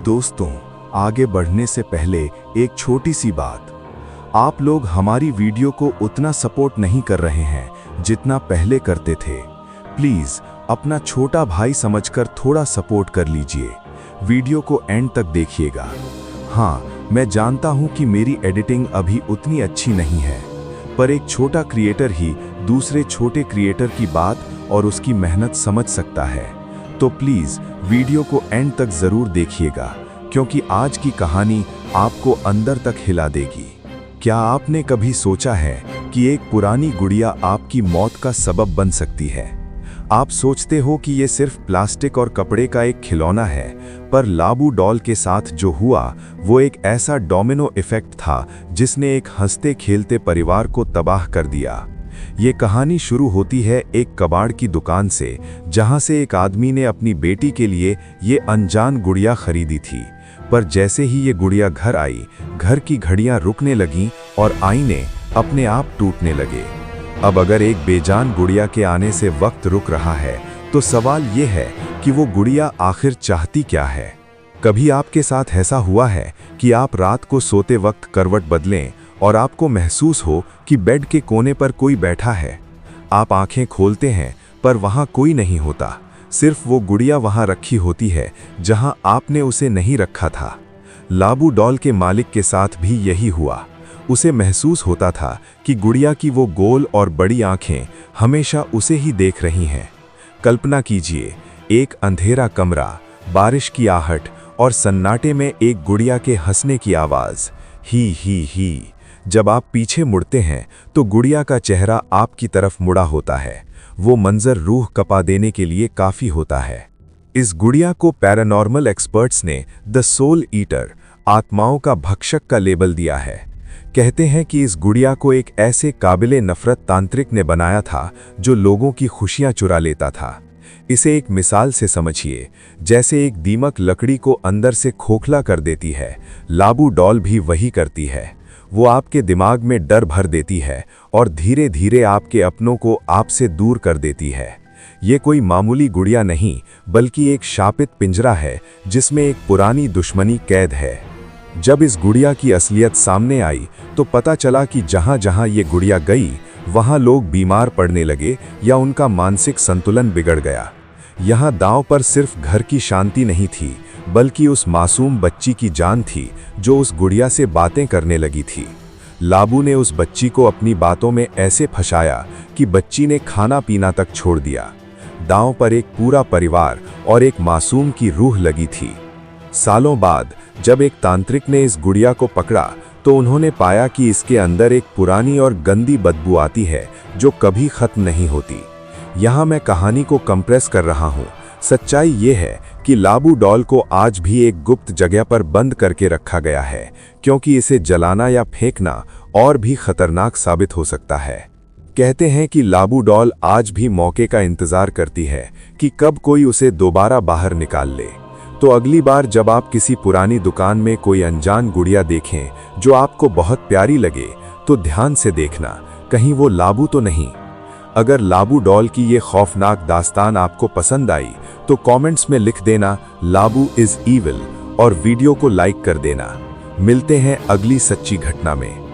दोस्तों, आगे बढ़ने से पहले एक छोटी सी बात। आप लोग हमारी वीडियो को उतना सपोर्ट नहीं कर रहे हैं जितना पहले करते थे। प्लीज अपना छोटा भाई समझकर थोड़ा सपोर्ट कर लीजिए। वीडियो को एंड तक देखिएगा। हाँ, मैं जानता हूं कि मेरी एडिटिंग अभी उतनी अच्छी नहीं है, पर एक छोटा क्रिएटर ही दूसरे छोटे क्रिएटर की बात और उसकी मेहनत समझ सकता है। तो प्लीज वीडियो को एंड तक जरूर देखिएगा, क्योंकि आज की कहानी आपको अंदर तक हिला देगी। क्या आपने कभी सोचा है कि एक पुरानी गुड़िया आपकी मौत का सबब बन सकती है? आप सोचते हो कि ये सिर्फ प्लास्टिक और कपड़े का एक खिलौना है, पर लाबू डॉल के साथ जो हुआ वो एक ऐसा डोमिनो इफेक्ट था जिसने एक हंसते खेलते परिवार को तबाह कर दिया। ये कहानी शुरू होती है एक कबाड़ की दुकान से, जहां से एक आदमी ने अपनी बेटी के लिए ये अनजान गुड़िया खरीदी थी। पर जैसे ही ये गुड़िया घर आई, घर की घड़ियां रुकने लगीं और आईने अपने आप टूटने लगे। अब अगर एक बेजान गुड़िया के आने से वक्त रुक रहा है, तो सवाल ये है कि वो गुड़िया आखिर चाहती क्या है? कभी आपके साथ ऐसा हुआ है कि आप रात को सोते वक्त करवट बदलें और आपको महसूस हो कि बेड के कोने पर कोई बैठा है? आप आंखें खोलते हैं पर वहां कोई नहीं होता, सिर्फ वो गुड़िया वहां रखी होती है जहां आपने उसे नहीं रखा था। लाबू डॉल के मालिक के साथ भी यही हुआ। उसे महसूस होता था कि गुड़िया की वो गोल और बड़ी आंखें हमेशा उसे ही देख रही हैं। कल्पना कीजिए, एक अंधेरा कमरा, बारिश की आहट और सन्नाटे में एक गुड़िया के हंसने की आवाज, ही। जब आप पीछे मुड़ते हैं तो गुड़िया का चेहरा आपकी तरफ मुड़ा होता है। वो मंजर रूह कपा देने के लिए काफी होता है। इस गुड़िया को पैरानॉर्मल एक्सपर्ट्स ने द सोल ईटर, आत्माओं का भक्षक का लेबल दिया है। कहते हैं कि इस गुड़िया को एक ऐसे काबिले नफरत तांत्रिक ने बनाया था जो लोगों की खुशियां चुरा लेता था। इसे एक मिसाल से समझिए, जैसे एक दीमक लकड़ी को अंदर से खोखला कर देती है, लाबू डॉल भी वही करती है। वो आपके दिमाग में डर भर देती है और धीरे धीरे आपके अपनों को आपसे दूर कर देती है। ये कोई मामूली गुड़िया नहीं, बल्कि एक शापित पिंजरा है जिसमें एक पुरानी दुश्मनी कैद है। जब इस गुड़िया की असलियत सामने आई तो पता चला कि जहां जहां ये गुड़िया गई, वहां लोग बीमार पड़ने लगे या उनका मानसिक संतुलन बिगड़ गया। यहाँ दांव पर सिर्फ घर की शांति नहीं थी, बल्कि उस मासूम बच्ची की जान थी जो उस गुड़िया से बातें करने लगी थी। लाबू ने उस बच्ची को अपनी बातों में ऐसे फंसाया कि बच्ची ने खाना पीना तक छोड़ दिया। दांव पर एक पूरा परिवार और एक मासूम की रूह लगी थी। सालों बाद जब एक तांत्रिक ने इस गुड़िया को पकड़ा तो उन्होंने पाया कि इसके अंदर एक पुरानी और गंदी बदबू आती है जो कभी खत्म नहीं होती। यहाँ मैं कहानी को कंप्रेस कर रहा हूँ। सच्चाई ये है कि लाबू डॉल को आज भी एक गुप्त जगह पर बंद करके रखा गया है, क्योंकि इसे जलाना या फेंकना और भी खतरनाक साबित हो सकता है। कहते हैं कि लाबू डॉल आज भी मौके का इंतजार करती है कि कब कोई उसे दोबारा बाहर निकाल ले। तो अगली बार जब आप किसी पुरानी दुकान में कोई अनजान गुड़िया देखें जो आपको बहुत प्यारी लगे, तो ध्यान से देखना, कहीं वो लाबू तो नहीं। अगर लाबू डॉल की ये खौफनाक दास्तान आपको पसंद आई तो कमेंट्स में लिख देना लाबू इज ईविल और वीडियो को लाइक कर देना। मिलते हैं अगली सच्ची घटना में।